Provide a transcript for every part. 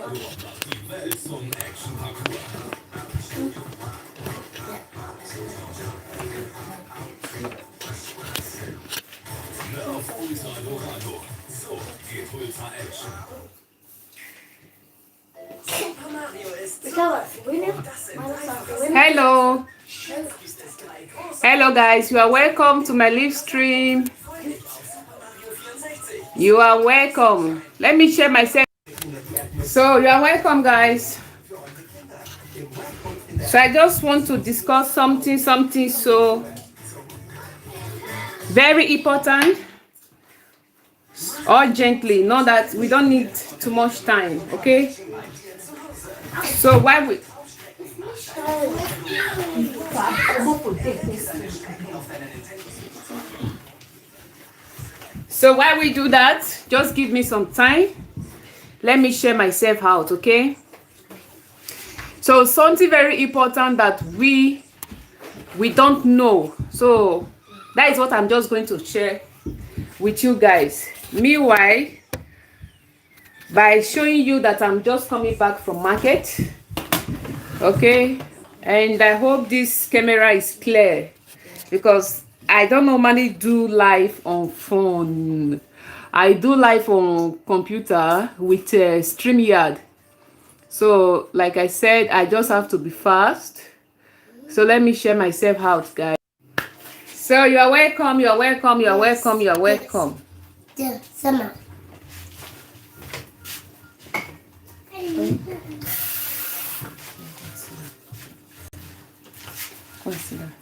Hello. Hello guys, you are welcome to my live stream. You are welcome. Let me share myself. So you are welcome guys. So I just want to discuss something so very important, urgently. Not that we don't need too much time, okay? So why we do that, just give me some time. Let me share myself out, okay? So something very important that we don't know. So that is what I'm just going to share with you guys. Meanwhile, by showing you that I'm just coming back from market, okay? And I hope this camera is clear because I don't normally do live on phone. I do live on computer with StreamYard. So like I said, I just have to be fast. So let me share myself out, guys. So you are welcome, you are welcome, you are welcome, you are welcome. Summer. Consider.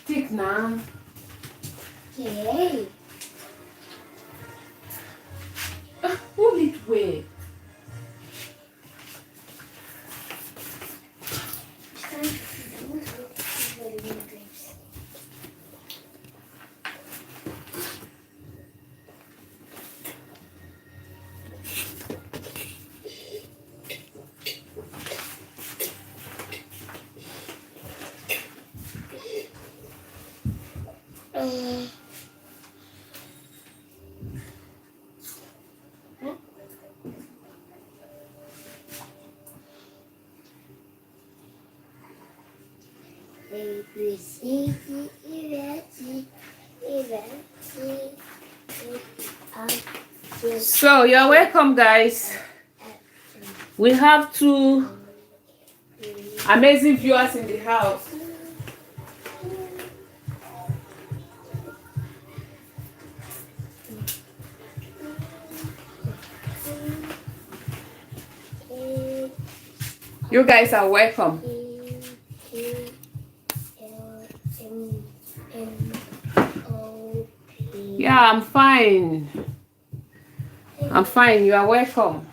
Take now. Okay. Hold it way. So you're welcome, guys. We have two amazing viewers in the house. You guys are welcome. Yeah, I'm fine. I'm fine. You are welcome.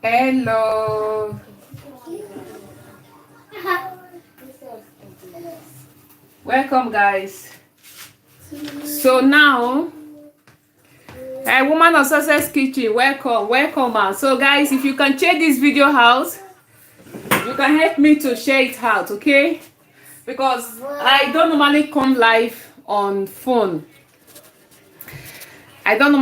Hello. Welcome, guys. So now, a woman of success kitchen, welcome. So guys, if you can check this video out, you can help me to share it out, okay? Because I don't normally come live on phone. I do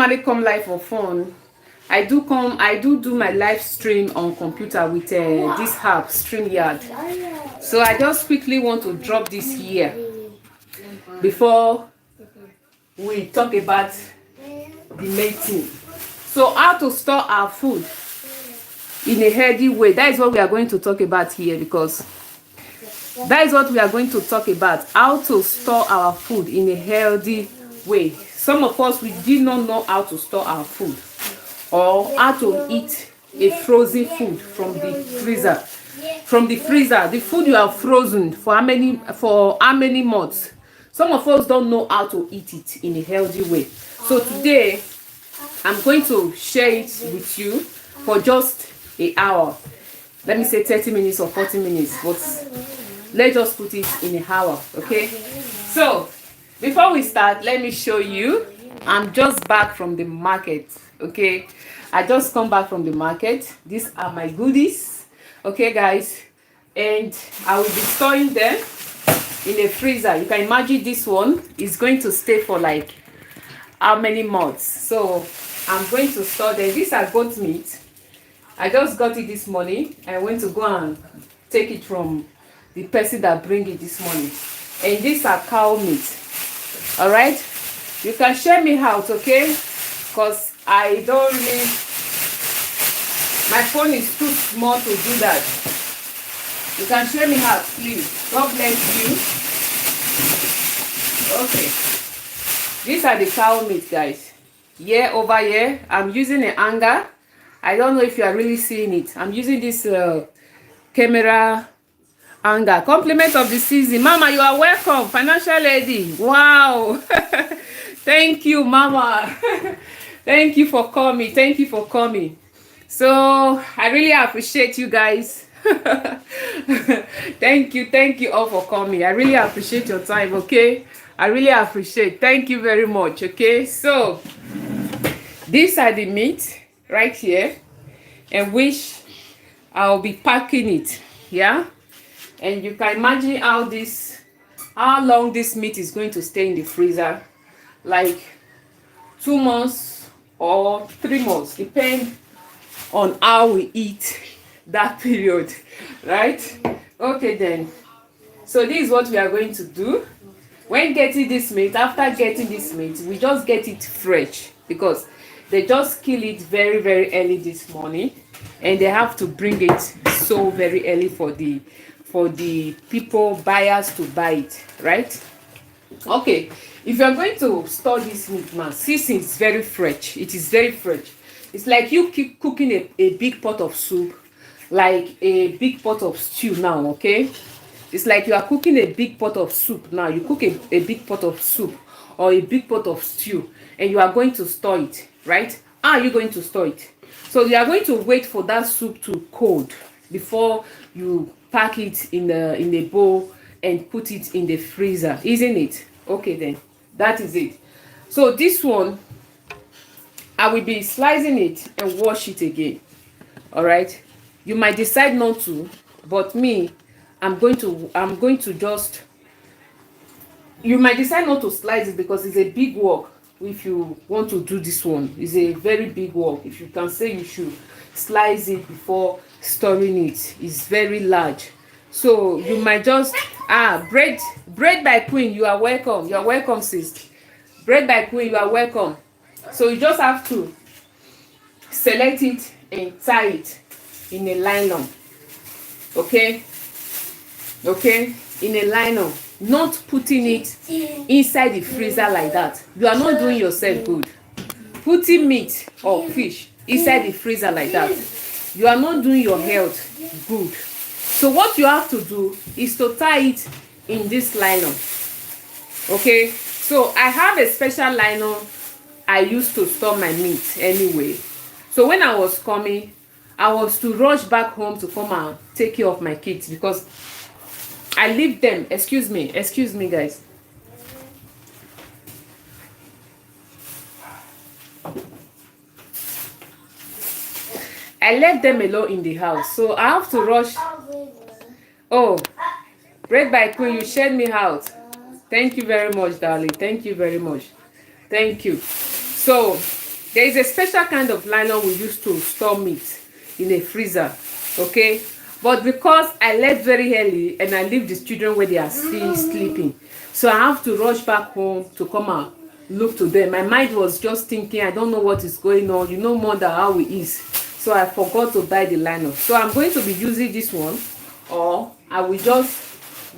my live stream on computer with this app, StreamYard. So I just quickly want to drop this here before we talk about the main thing. So how to store our food in a healthy way. That is what we are going to talk about here, because that is what we are going to talk about. How to store our food in a healthy way. Some of us, we did not know how to store our food or how to eat a frozen food from the freezer. The food you have frozen for how many months. Some of us don't know how to eat it in a healthy way. So today, I'm going to share it with you for just an hour. Let me say 30 minutes or 40 minutes, but let's just put it in an hour, okay? So, before we start, let me show you. I'm just back from the market, okay? I just come back from the market. These are my goodies, okay, guys? And I will be storing them in a freezer. You can imagine this one is going to stay for like how many months. So I'm going to store them. These are goat meat. I just got it this morning. I went to go and take it from the person that bring it this morning. And these are cow meat. All right, you can share me out, okay? Because I don't really, my phone is too small to do that. You can share me out, please. God bless you. Okay, these are the cow meat, guys. Here, over here, I'm using an hanger. I don't know if you are really seeing it. I'm using this camera hanger. Compliment of the season. Mama, you are welcome. Financial lady. Wow. Thank you, Mama. Thank you for coming. Thank you for coming. So I really appreciate you guys. Thank you all for coming. I really appreciate your time, okay? I really appreciate. Thank you very much, okay? So these are the meat right here, and which I'll be packing it, yeah? And you can imagine how long this meat is going to stay in the freezer, like 2 months or 3 months, depend on how we eat that period, right? Okay then, so this is what we are going to do. When getting this meat, after getting this meat, we just get it fresh, because they just kill it very early this morning, and they have to bring it so very early for the people, buyers, to buy it, right? Okay, if you're going to store this meat now, since it's very fresh, it is very fresh. It's like you keep cooking a big pot of soup, like a big pot of stew now, okay? It's like you are cooking a big pot of soup now. You cook a big pot of soup or a big pot of stew, and you are going to store it, right? How are you going to store it? So you are going to wait for that soup to cold before you pack it in a bowl and put it in the freezer, isn't it? Okay then, that is it. So this one, I will be slicing it and wash it again. All right, you might decide not to, but me, I'm going to just, you might decide not to slice it because it's a big work. If you want to do this one, it's a very big work. If you can say you should slice it before storing it, it's very large. So you might just bread by Queen, you are welcome. You are welcome, sis. Bread by Queen, you are welcome. So you just have to select it and tie it in a nylon. Okay, in a nylon, not putting it inside the freezer like that. You are not doing yourself good. Putting meat or fish inside the freezer like that, you are not doing your health good. So what you have to do is to tie it in this nylon. Okay, so I have a special nylon I used to store my meat anyway. So when I was coming, I was to rush back home to come and take care of my kids, because I leave them. Excuse me guys. I left them alone in the house, so I have to rush. Oh, Bread by Queen, you shared me out. Thank you very much, darling. Thank you very much. Thank you. So there is a special kind of nylon we use to store meat in a freezer, okay? But because I left very early and I leave the children where they are still sleeping, so I have to rush back home to come and look to them. My mind was just thinking, I don't know what is going on. You know more than how it is. So I forgot to buy the nylon. So I'm going to be using this one, or I will just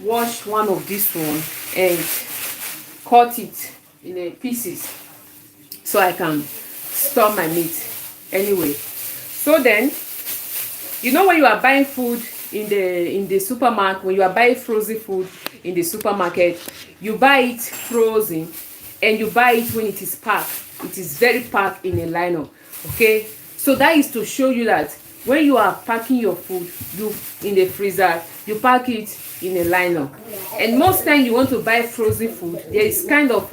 wash one of this one and cut it in pieces so I can store my meat anyway. So then, you know, when you are buying food in the supermarket, when you are buying frozen food in the supermarket, you buy it frozen and you buy it when it is packed. It is very packed in a nylon, okay? So that is to show you that when you are packing your food in the freezer, you pack it in a nylon. And most time you want to buy frozen food, there is kind of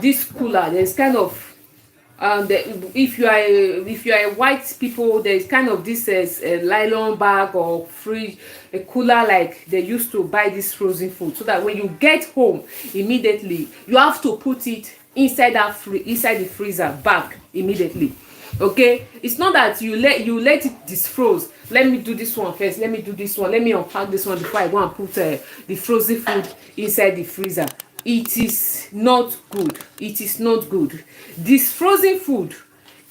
this cooler. There is kind of if you are a white people, there is kind of this nylon bag or fridge, a cooler, like they used to buy this frozen food, so that when you get home immediately, you have to put it inside inside the freezer back immediately. Okay, it's not that you let it disfroze. Let me do this one first, let me do this one, let me unpack this one before I go and put the frozen food inside the freezer. It is not good. It is not good. This frozen food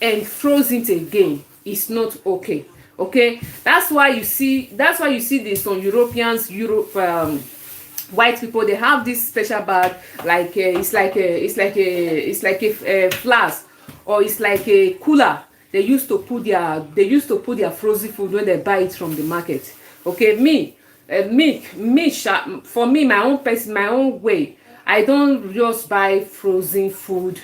and frozen it again is not okay. Okay, that's why you see this on Europeans, white people. They have this special bag, like it's like a flask, or it's like a cooler. They used to put their frozen food when they buy it from the market. Okay, for me, my own person, my own way, I don't just buy frozen food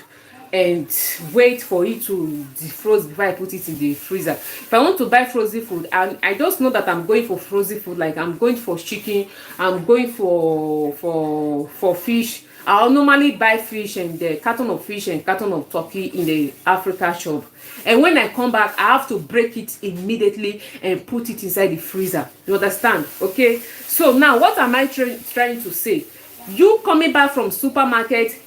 and wait for it to defrost before I put it in the freezer. If I want to buy frozen food, and I just know that I'm going for frozen food, like I'm going for chicken, I'm going for fish, I'll normally buy fish and the carton of fish and carton of turkey in the Africa shop. And when I come back, I have to break it immediately and put it inside the freezer. You understand? Okay. So now, what am I trying to say? You coming back from supermarket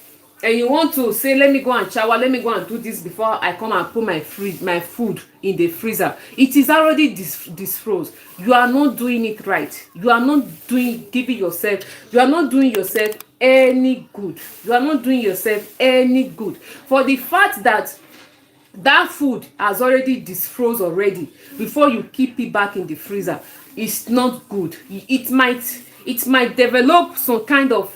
and you want to say, let me go and shower, let me go and do this before I come and put my food in the freezer. It is already disfroze. You are not doing it right. You are not doing yourself any good. You are not doing yourself any good. For the fact that food has already disfroze already before you keep it back in the freezer, it's not good. It might develop some kind of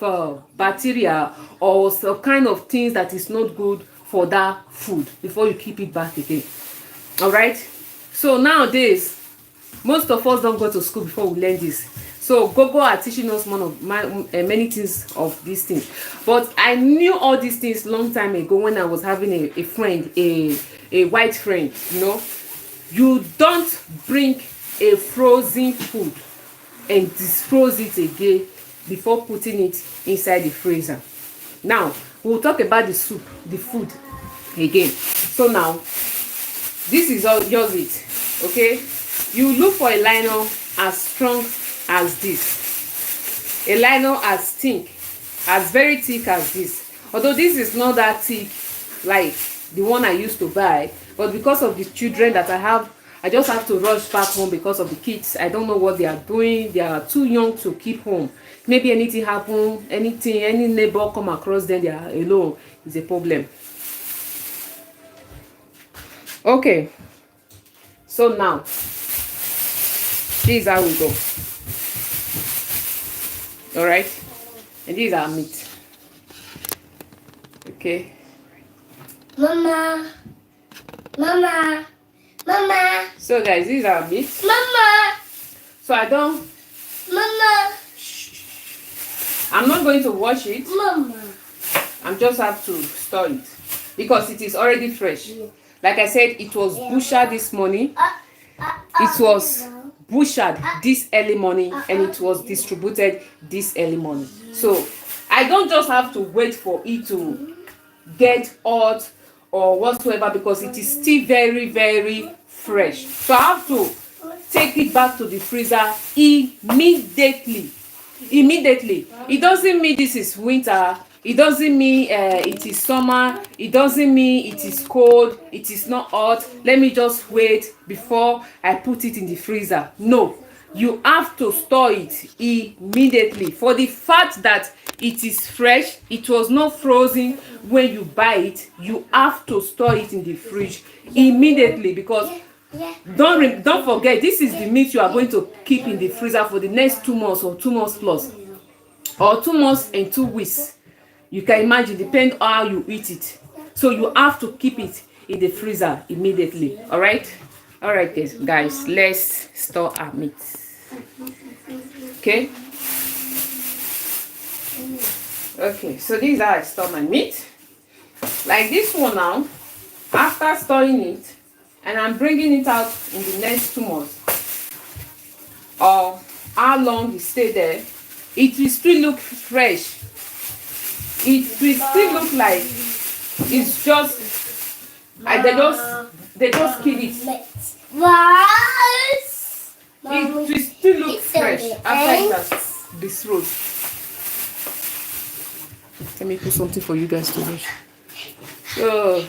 bacteria or some kind of things that is not good for that food before you keep it back again. All right. So nowadays, most of us don't go to school before we learn this. So Google are teaching us many things of these things. But I knew all these things long time ago when I was having a friend, a white friend. You know, you don't bring a frozen food and disfroze it again before putting it inside the freezer. Now we'll talk about the soup, the food again. So now this is all just it. Okay, you look for a liner as strong as this, a liner as thick, as very thick as this. Although this is not that thick like the one I used to buy, but because of the children that I have, I just have to rush back home because of the kids. I don't know what they are doing. They are too young to keep home. Maybe anything happen, any neighbor come across them, they are alone. It's a problem. Okay. So now, this is how we go. All right. And these are meat. Okay. Mama. So guys, these are meat. Mama. So Mama. I'm not going to wash it. Mama. I'm just have to store it because it is already fresh. Like I said, it was butchered this morning. It was butchered this early morning and it was distributed this early morning. So I don't just have to wait for it to get hot or whatsoever because it is still very, very fresh. So I have to take it back to the freezer immediately. It doesn't mean this is winter. It doesn't mean it is summer. It doesn't mean it is cold. It is not hot. Let me just wait before I put it in the freezer. No, you have to store it immediately. For the fact that it is fresh, it was not frozen when you buy it, you have to store it in the fridge immediately because don't forget, this is the meat you are going to keep in the freezer for the next 2 months or 2 months plus, or 2 months and 2 weeks. You can imagine, depend on how you eat it. So you have to keep it in the freezer immediately. All right, guys, let's store our meat. Okay, so these are how I store my meat. Like this one now, after storing it, and I'm bringing it out in the next 2 months, or how long it stay there, it will still look fresh. It will still look like it's just they just kill it. It will still look fresh after it has disrosed. Let me put something for you guys to watch. So,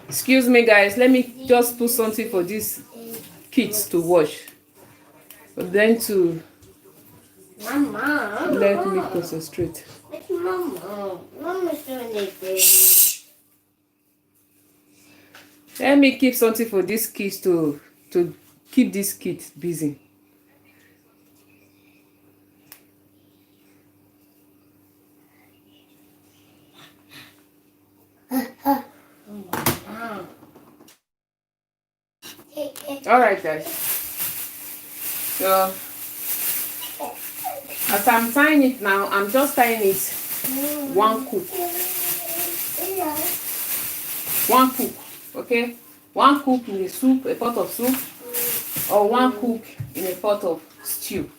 excuse me, guys. Let me just put something for these kids to wash. For them to Mama. let me concentrate. Mama. Mama's doing it. Let me keep something for these kids to keep these kids busy. All right, guys. So as I'm tying it now, I'm just tying it one cook. One cook, okay? One cook in a soup, a pot of soup, or one cook in a pot of stew.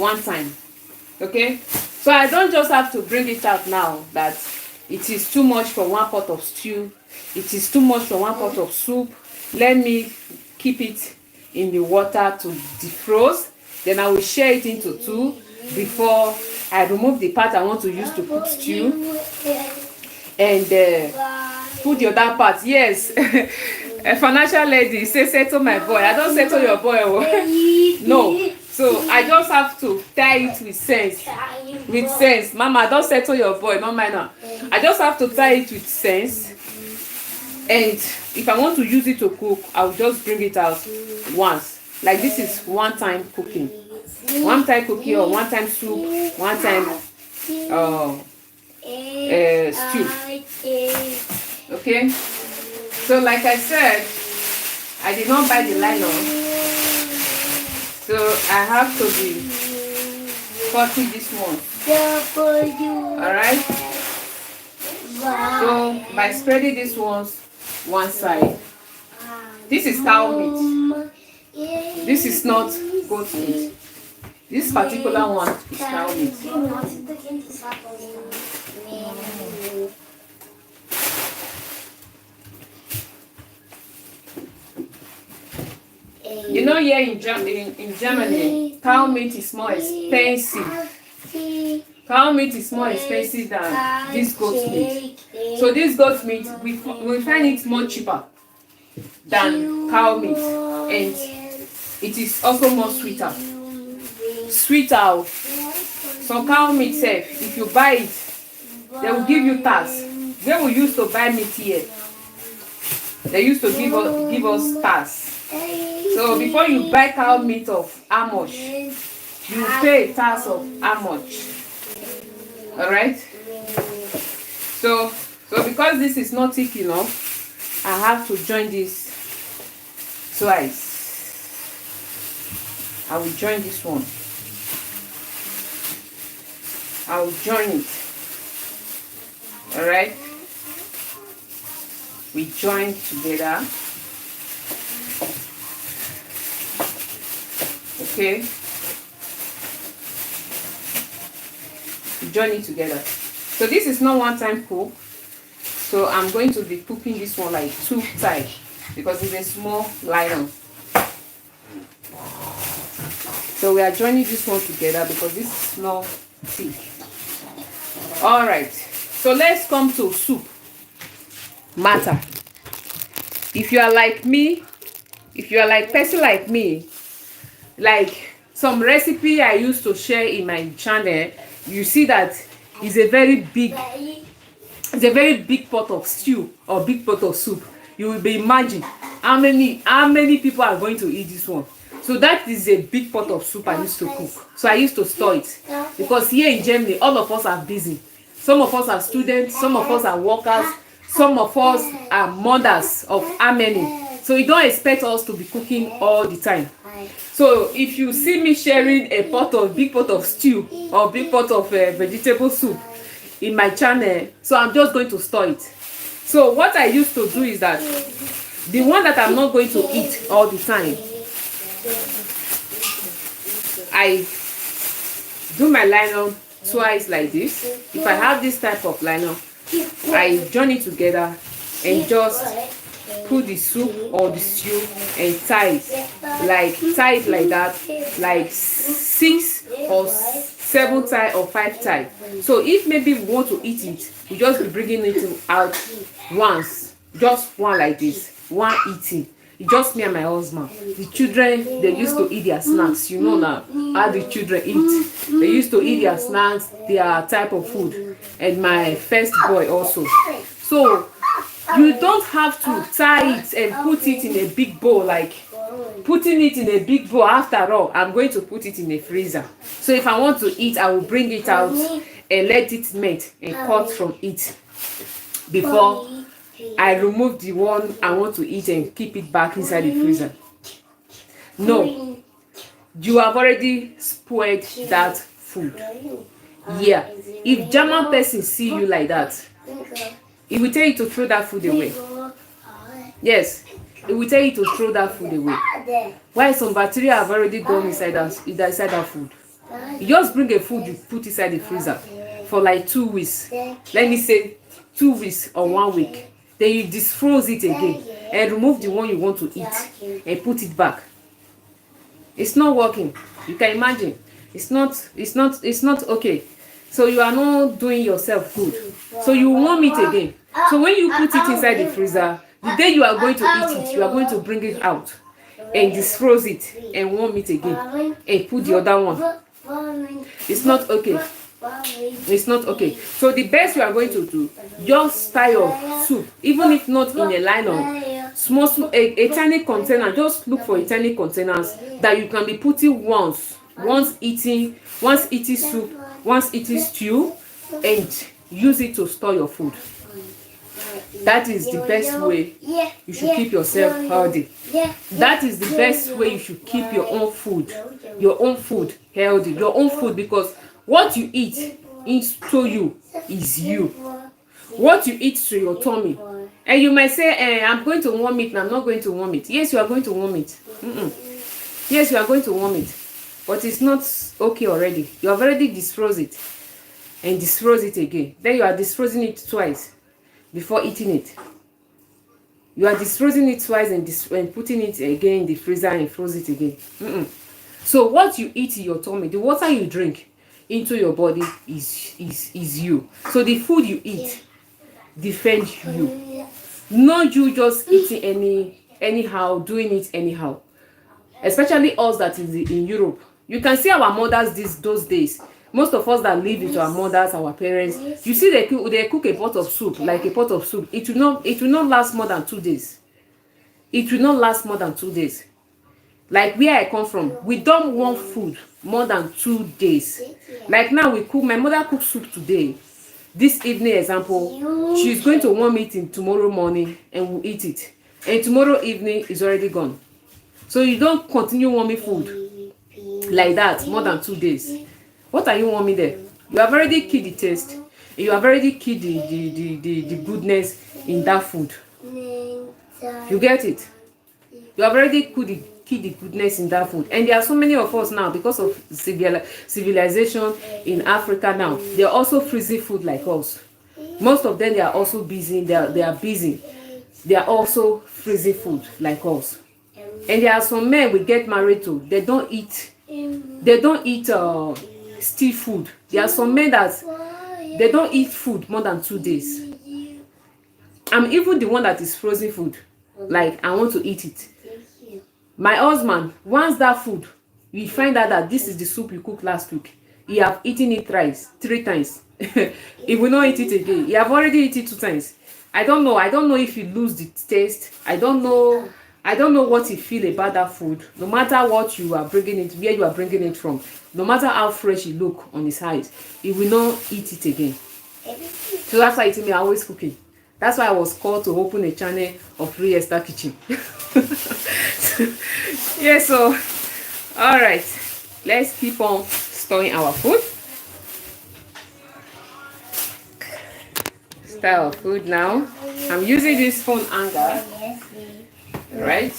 One time, okay? So I don't just have to bring it out now that it is too much for one pot of stew. It is too much for one pot of soup. Let me keep it in the water to defrost. Then I will share it into two before I remove the part I want to use to cook stew. And put the other part. Yes. A financial lady say settle my boy. I don't settle your boy. No. So I just have to tie it with sense. With sense. Mama, don't settle your boy. Mama, no. I just have to tie it with sense. And if I want to use it to cook, I'll just bring it out once. Like this is one time cooking. One time cooking or one time soup. One time stew. Okay, so like I said, I did not buy the nylon, so I have to be cutting this one. All right, so by spreading this ones one side, this is cow meat, this is not goat meat. This particular one is cow meat. You know, here in Germany, cow meat is more expensive. Cow meat is more expensive than this goat meat. So this goat meat, we find it more cheaper than cow meat, and it is also more sweeter. Sweeter. Some cow meat safe, if you buy it, they will give you tax. Where we used to buy meat here, they used to give us tax. So before you buy cow meat of how much, you pay tax of how much. All right. So because this is not thick enough, I have to join this twice. I will join this one. I will join it. All right. We join together. Okay. We join it together. So this is not one time cook. So I'm going to be cooking this one like 2 times because it's a small nylon. So we are joining this one together because this is not thick. All right. So let's come to soup matter. If you are like me, if you are like person like me, like some recipe I used to share in my channel, you see that it's a very big pot of stew or big pot of soup. You will be imagine how many people are going to eat this one. So that is a big pot of soup I used to cook. So I used to store it because here in Germany all of us are busy. Some of us are students, some of us are workers, some of us are mothers of how many. So you don't expect us to be cooking all the time. So if you see me sharing a big pot of stew or big pot of vegetable soup in my channel, so I'm just going to store it. So what I used to do is that the one that I'm not going to eat all the time, I do my nylon twice like this. If I have this type of nylon, I join it together and just put the soup or the stew and tie it like that, like 6 or 7 tie or 5 tie. So if maybe we want to eat it, we just be bringing it out once, just one like this, one eating. It's just me and my husband. The children, they used to eat their snacks. You know now how the children eat. They used to eat their snacks, their type of food. And my first boy also. So you don't have to tie it and put it in a big bowl. Like putting it in a big bowl, after all, I'm going to put it in a freezer. So if I want to eat, I will bring it out and let it melt and cut from it before I remove the one I want to eat and keep it back inside the freezer. No, you have already spoiled that food. Yeah, if German person see you like that, it will tell you to throw that food away. Yes, it will tell you to throw that food away. Why some bacteria have already gone inside that food. You just bring a food you put inside the freezer for like 2 weeks. Let me say 2 weeks or 1 week. Then you disfroze it again and remove the one you want to eat and put it back. It's not working. You can imagine. It's not okay. So you are not doing yourself good. So you warm it again. So when you put it inside the freezer, the day you are going to eat it, you are going to bring it out and disfroze it and warm it again and put the other one. It's not okay. It's not okay. So the best you are going to do, just tie your soup, even if not in a nylon, small a tiny container. Just look for a tiny containers that you can be putting once eating soup, once eating stew, and use it to store your food. That is the best way you should keep yourself healthy. That is the best way you should keep your own food healthy, your own food, because what you eat into you is you. What you eat to your tummy. And you might say, I'm going to warm it and I'm not going to warm it. Yes, you are going to warm it. Yes, you are going to warm it. But it's not okay already. You have already disfroze it. And disfroze it again. Then you are disfrozing it twice before eating it. You are disfrozing it twice and putting it again in the freezer and froze it again. So what you eat in your tummy, the water you drink into your body is you. So the food you eat defends you. Not you just eating anyhow, doing it anyhow. Especially us that is in Europe. You can see our mothers those days. Most of us that live with our mothers, our parents, you see they cook a pot of soup, like a pot of soup. It will not last more than 2 days. It will not last more than 2 days. Like where I come from, we don't want food more than 2 days. Like now my mother cooked soup today. This evening example, she's going to warm it in tomorrow morning and we'll eat it. And tomorrow evening is already gone. So you don't continue warming food like that more than 2 days. What are you warming there? You have already killed the taste. You have already killed the goodness in that food. You get it? You have already killed the goodness in that food. And there are so many of us now, because of civilization in Africa now, they are also freezing food like us. Most of them, they are also busy. They are busy. They are also freezing food like us. And there are some men we get married to, they don't eat still food. There are some men that they don't eat food more than 2 days. I'm even the one that is frozen food. Like, I want to eat it. My husband, once that food, we find out that this is the soup you cooked last week, he have eaten it 3 times. He will not eat it again. He have already eaten it 2 times. I don't know if he lose the taste. I don't know what he feel about that food. No matter what you are bringing it, where you are bringing it from, no matter how fresh it look on his eyes, he will not eat it again. So that's why I always cooking. That's why I was called to open a channel of Free Esther Kitchen. Yeah, so all right, let's keep on storing our food. Store our food now. I'm using this phone hanger, right?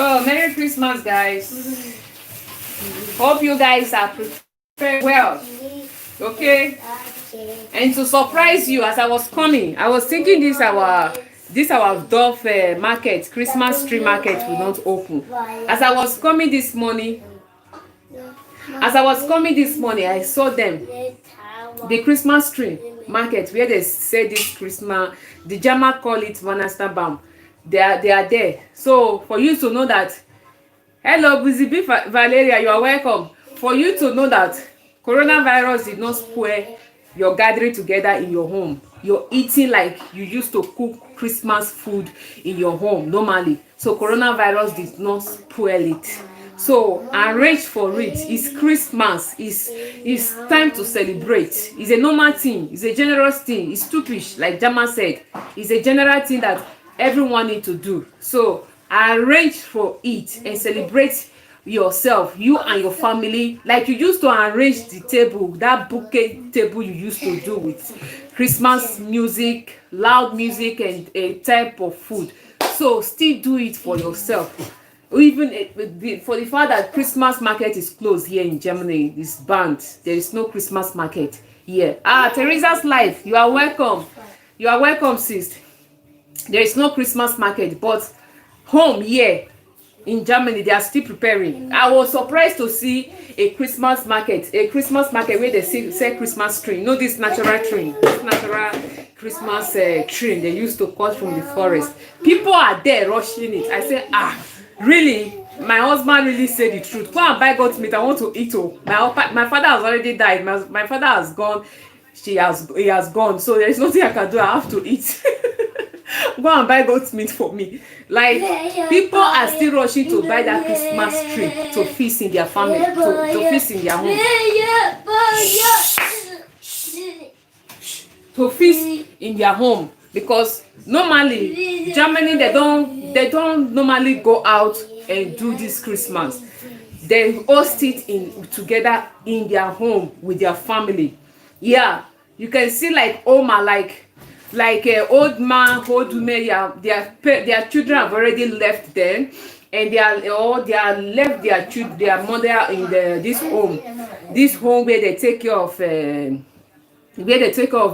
Oh, Merry Christmas, guys. Hope you guys are prepared well. Okay? And to surprise you, as I was coming, I was thinking this our Dove market, Christmas tree market will not open. As I was coming this morning, I saw them, the Christmas tree market where they say this Christmas, the German call it Weihnachtsbaum. They are there. So for you to know that, hello, Busy Bee Valeria, you are welcome. For you to know that coronavirus did not spoil your gathering together in your home. You're eating like you used to cook Christmas food in your home normally. So coronavirus did not spoil it. So arrange for it. It's Christmas. It's time to celebrate. It's a normal thing. It's a generous thing. It's stupish, like Jama said. It's a general thing that everyone need to do. So arrange for it and celebrate yourself, you and your family, like you used to arrange the table, that bouquet table you used to do with Christmas music, loud music, and a type of food. So still do it for yourself. Even for the fact that Christmas market is closed here in Germany, it's banned. There is no Christmas market here. Teresa's life, you are welcome. You are welcome, sis. There is no Christmas market, but home here in Germany, they are still preparing. I was surprised to see a Christmas market where they sell Christmas tree. You know, this natural Christmas tree they used to cut from the forest. People are there rushing it. I say, really? My husband really said the truth. Go and buy goat meat. I want to eat. My father has already died. My father has gone. He has gone. So there is nothing I can do. I have to eat. Go and buy goat meat for me. Like, people are still rushing to buy that Christmas tree to feast in their family, to feast in their home. To feast in their home, because normally Germany they don't normally go out and do this Christmas. They host it together in their home with their family. Yeah, you can see like Oma, like old man, old woman. Yeah, their children have already left them, and they are left their mother in this home where they take care of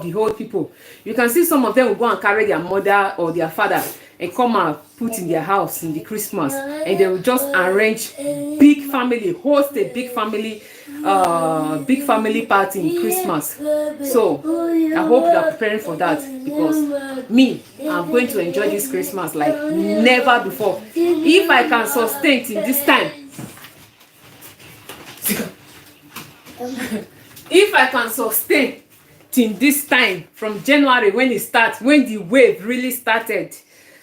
the old people. You can see some of them will go and carry their mother or their father and come and put in their house in the Christmas, and they will just arrange big family, host a big family party in Christmas. So I hope you are preparing for that, because me, I'm going to enjoy this Christmas like never before. If I can sustain it in this time, if I can sustain in this time from January, when the wave really started,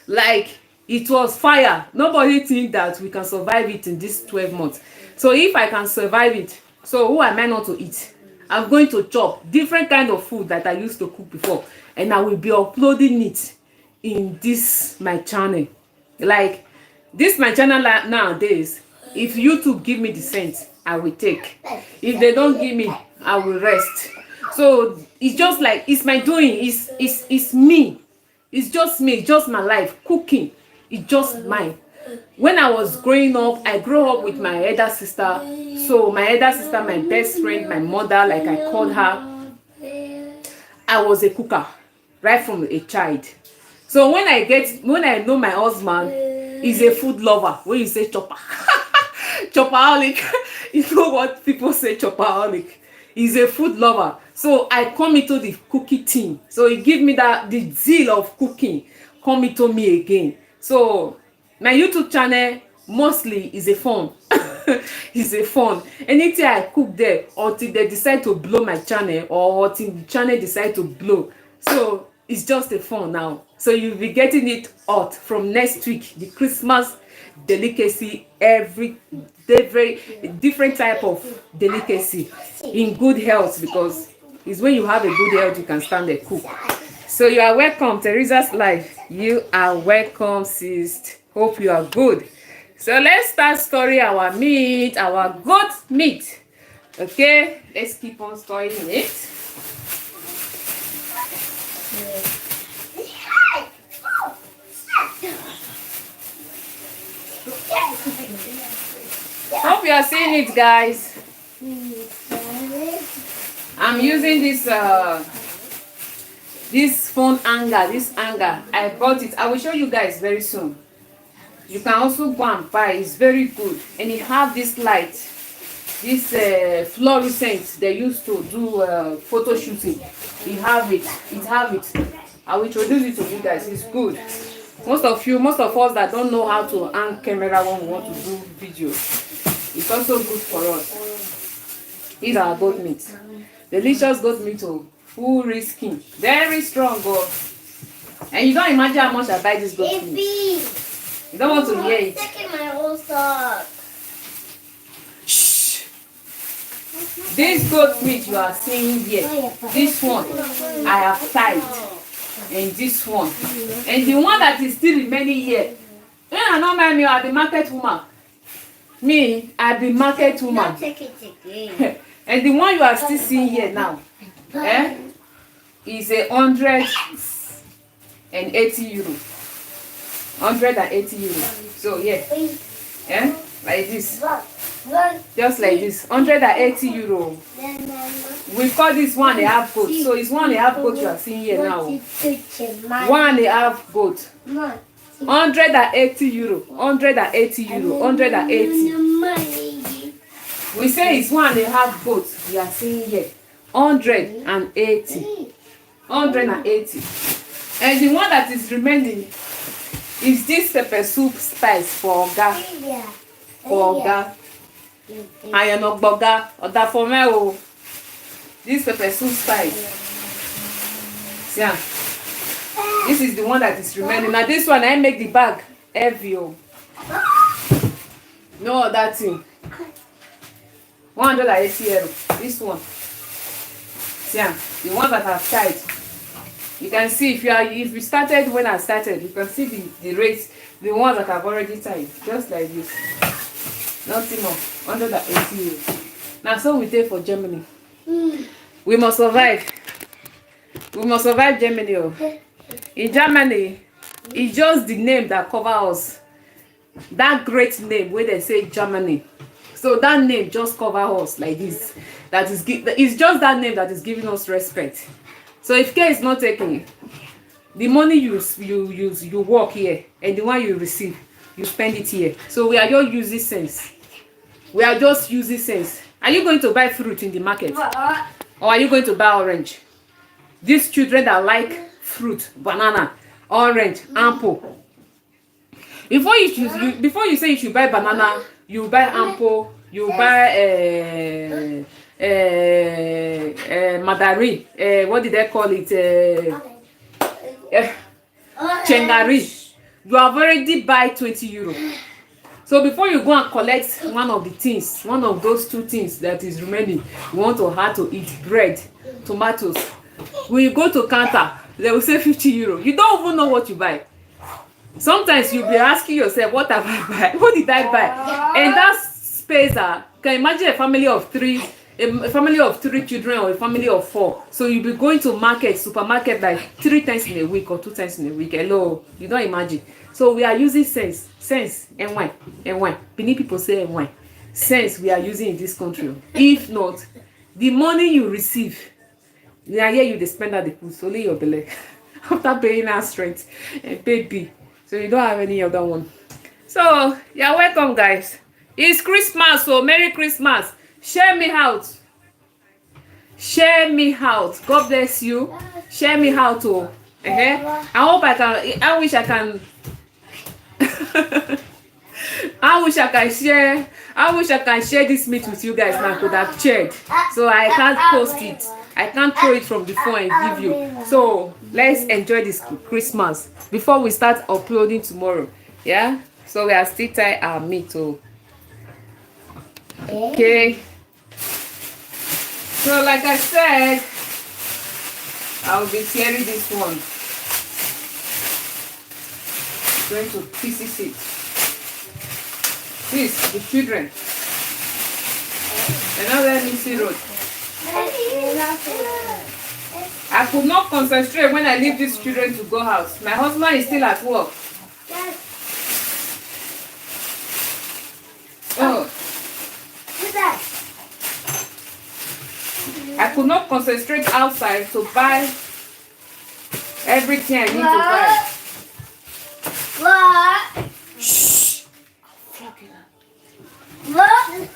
like it was fire. Nobody think that we can survive it in this 12 months. So if I can survive it, so who am I not to eat? I'm going to chop different kind of food that I used to cook before, and I will be uploading it in this my channel. Like this my channel nowadays, if YouTube give me the sense, I will take. If they don't give me, I will rest. So it's just like, it's my doing, it's me. It's just me, it's just my life. Cooking, it's just mine. When I was growing up, I grew up with my elder sister. So my elder sister, my best friend, my mother, like I called her, I was a cooker right from a child. So when I know my husband is a food lover, when you say chopper, chopaholic, you know what people say, chopaholic. He's a food lover. So I come into the cookie thing. So he give me the zeal of cooking come into me again. So my YouTube channel mostly is a fun. It's a fun. Anything I cook there until they decide to blow my channel, or until the channel decide to blow. So it's just a fun now. So you'll be getting it hot from next week. The Christmas delicacy, very different type of delicacy in good health, because it's when you have a good health you can stand and cook. So you are welcome, Teresa's life. You are welcome, sis. Hope you are good. So let's start storing our meat, our goat meat. Okay, let's keep on storing it. Hope you are seeing it, guys. I'm using this phone hanger. This hanger, I bought it. I will show you guys very soon. You can also go and buy. It's very good, and it have this light, this fluorescent they used to do photo shooting. It have it. I will introduce it to you guys. It's good. Most of us that don't know how to hang camera when we want to do video, it's also good for us. These are goat meat, delicious goat meat. Oh, full skin, very strong. Oh, and you don't imagine how much I buy this goat meat. You don't want to hear it. Taking my whole sock. Shh. This goat meat you are seeing here, this one I have tied, and this one, and the one that is still remaining here. I don't mind me, I be market woman. Me, I be market woman. Now take it again. And the one you are still seeing here now, is 180 euro. 180 euro. So yeah, like this, just like this, 180 euro. We call this 1.5 goat. So it's 1.5 goat you are seeing here now. 1.5 goat. 180 euro. 180 euro. 180. We say it's 1.5 goat we are seeing here. 180. 180. And the one that is remaining is this pepper soup spice for Oga. For Oga. Iron Ogboga. Oda for me. Oh. This pepper soup spice. Yeah. This is the one that is remaining. Now this one I make the bag heavy. Oh. No other thing. 180 euro. This one. Yeah. The one that I've tied. You can see if you started when I started, you can see the rates, the ones that I've already tied, just like this. Nothing more. 180 euros. Now so we take for Germany. We must survive. We must survive Germany. Oh. In Germany, it's just the name that covers us. That great name where they say Germany. So that name just covers us like this. It's just that name that is giving us respect. So if care is not taken, the money you work here and the one you receive, you spend it here. So we are just using sense. We are just using sense. Are you going to buy fruit in the market? Or are you going to buy orange? These children that like fruit, banana, orange, apple. Before you say you should buy banana, you buy apple, you buy Madari, what did they call it? Chengari. You have already buy 20 euro. So before you go and collect one of the things, one of those two things that is remaining, you want to have to eat bread, tomatoes. When you go to counter, they will say 50 euro. You don't even know what you buy. Sometimes you'll be asking yourself, what have I buy? What did I buy? And that space, can you imagine a family of three children or a family of 4? So you'll be going to supermarket like 3 times in a week or 2 times in a week. Hello, you don't imagine. So we are using sense, and why? Benin people say and why? Sense we are using in this country. If not, the money you receive, here you spend at the food, only your belly. After paying our strength and pay bill. So you don't have any other one. So you're welcome, guys. It's Christmas, so Merry Christmas. Share me out. Share me out. God bless you. Share me out. Oh. I wish I can. I wish I can share this meat with you guys now. Could have shared. So I can't post it. I can't throw it from the phone and give you. So let's enjoy this Christmas before we start uploading tomorrow. Yeah. So we are still tie our meat. Oh. Okay. So like I said, I will be tearing this one. Going to pieces it. This, the children. Another missing road. I could not concentrate when I leave these children to go out. My husband is still at work. Oh. I could not concentrate outside to buy everything I need to buy. What? Shh. What?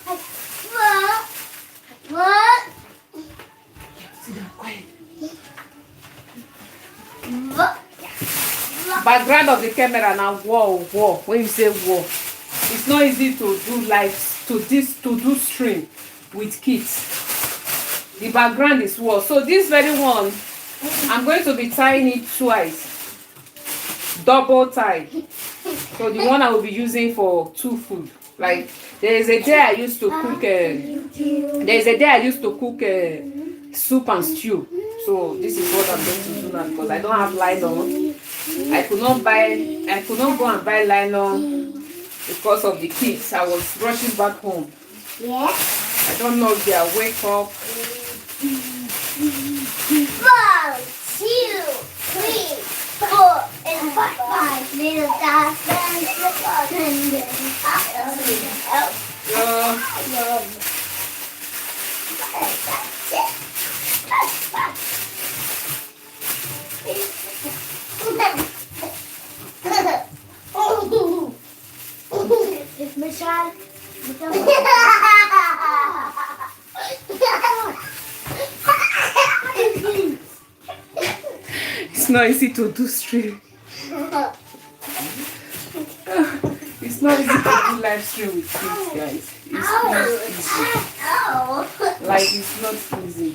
What? Sit down, quiet. What? Background of the camera now. Whoa. When you say whoa, it's not easy to do live to do stream with kids. The background is whoa. So this very one, I'm going to be tying it twice, double tie. So the one I will be using for 2 food. Like there is a day I used to cook. Soup and stew. So this is what I'm going to do now because I don't have nylon. I could not go and buy nylon because of the kids. I was rushing back home. Yeah. I don't know if they are wake up. 1, 2, 3, 4, and 5 little dogs Michelle. It's not easy to do stream. It's not easy to do live stream with kids, guys. It's not easy. Like it's not easy.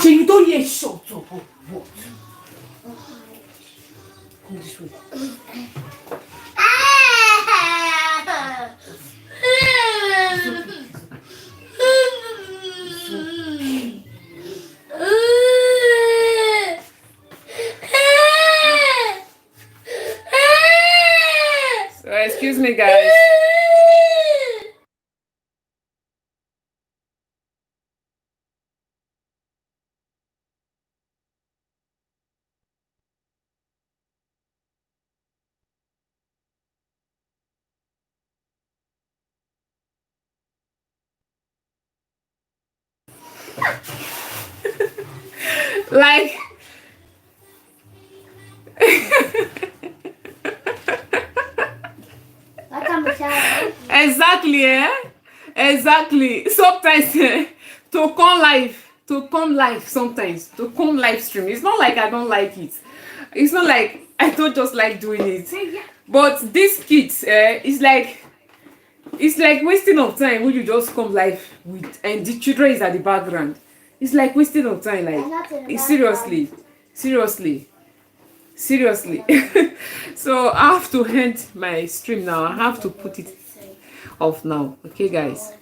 You don't hear shut up. What? Come this way. So excuse me, guys. Like exactly, exactly. Sometimes to come live sometimes to come live stream. It's not like I don't like it. It's not like I don't just like doing it. But these kids, it's like wasting of time when you just come live with and the children is at the background. It's like wasting of time. Like seriously. So I have to end my stream now. I have to put it off now. Okay, guys.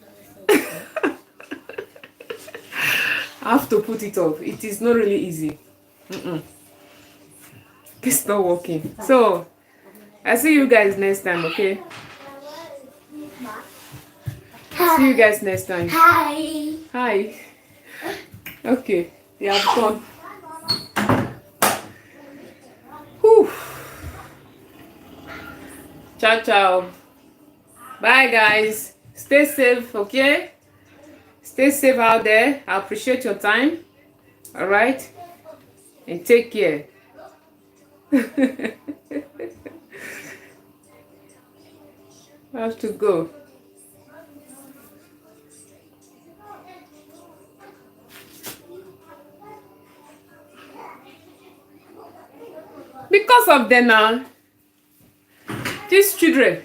I have to put it off. It is not really easy. It's not working. So I see you guys next time. Okay. See you guys next time. Hi. Okay. Yeah, I've gone. Whew. Ciao. Bye, guys. Stay safe, okay? Stay safe out there. I appreciate your time. All right? And take care. I have to go. Because of them now, these children.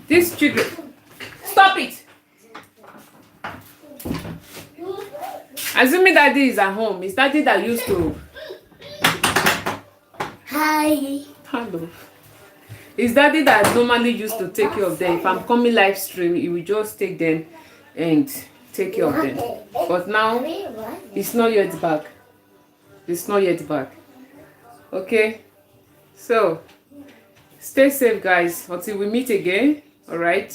These children. Stop it. Assuming daddy is at home. It's daddy that used to. Hi. Hello. It's daddy that normally used to take care of them. If I'm coming live stream, he will just take them and take care of them. But now, it's not yet back. It's not yet back. Okay, so stay safe, guys, until we meet again. All right,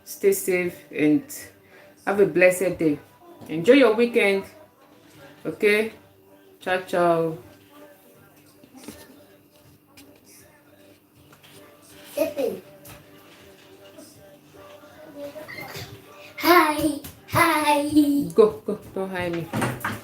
stay safe and have a blessed day. Enjoy your weekend. Okay, ciao ciao. Dipping. Hi. Hi. Go, go, don't hide me.